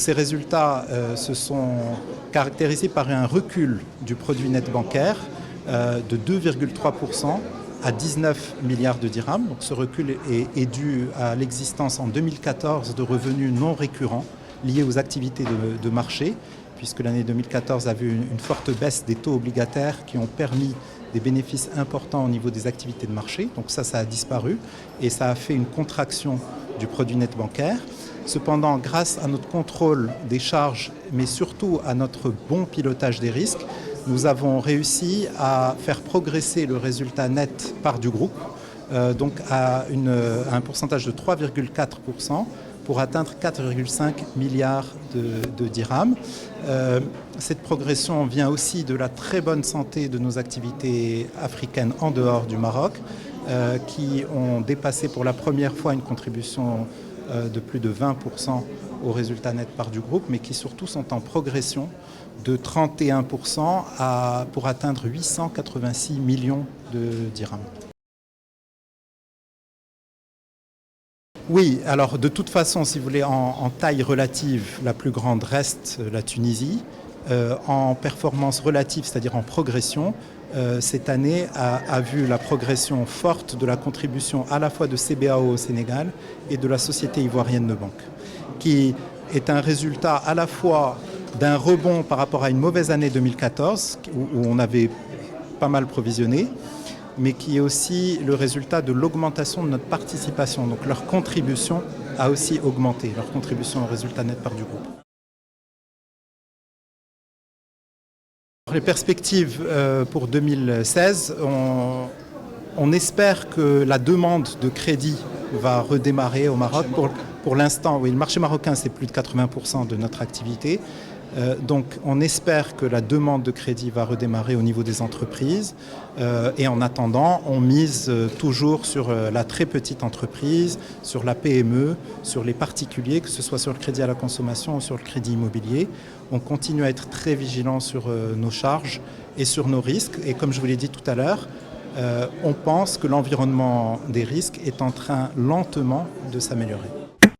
Ces résultats se sont caractérisés par un recul du produit net bancaire de 2,3% à 19 milliards de dirhams. Donc ce recul est dû à l'existence en 2014 de revenus non récurrents liés aux activités de marché, puisque l'année 2014 a vu une forte baisse des taux obligataires qui ont permis des bénéfices importants au niveau des activités de marché. Donc ça a disparu et ça a fait une contraction du produit net bancaire. Cependant, grâce à notre contrôle des charges, mais surtout à notre bon pilotage des risques, nous avons réussi à faire progresser le résultat net part du groupe, donc à un pourcentage de 3,4% pour atteindre 4,5 milliards de dirhams. Cette progression vient aussi de la très bonne santé de nos activités africaines en dehors du Maroc, qui ont dépassé pour la première fois une contribution de plus de 20% au résultat net part du groupe, mais qui surtout sont en progression de 31% pour atteindre 886 millions de dirhams. Oui, alors de toute façon, si vous voulez, en taille relative, la plus grande reste la Tunisie. En performance relative, c'est-à-dire en progression, cette année a vu la progression forte de la contribution à la fois de CBAO au Sénégal et de la Société ivoirienne de banque, qui est un résultat à la fois d'un rebond par rapport à une mauvaise année 2014, où on avait pas mal provisionné, mais qui est aussi le résultat de l'augmentation de notre participation. Donc leur contribution a aussi augmenté, leur contribution au résultat net part du groupe. Les perspectives pour 2016, on espère que la demande de crédit va redémarrer au Maroc. Pour l'instant, oui, le marché marocain, c'est plus de 80% de notre activité. Donc on espère que la demande de crédit va redémarrer au niveau des entreprises. Et en attendant, on mise toujours sur la très petite entreprise, sur la PME, sur les particuliers, que ce soit sur le crédit à la consommation ou sur le crédit immobilier. On continue à être très vigilant sur nos charges et sur nos risques. Et comme je vous l'ai dit tout à l'heure, on pense que l'environnement des risques est en train lentement de s'améliorer.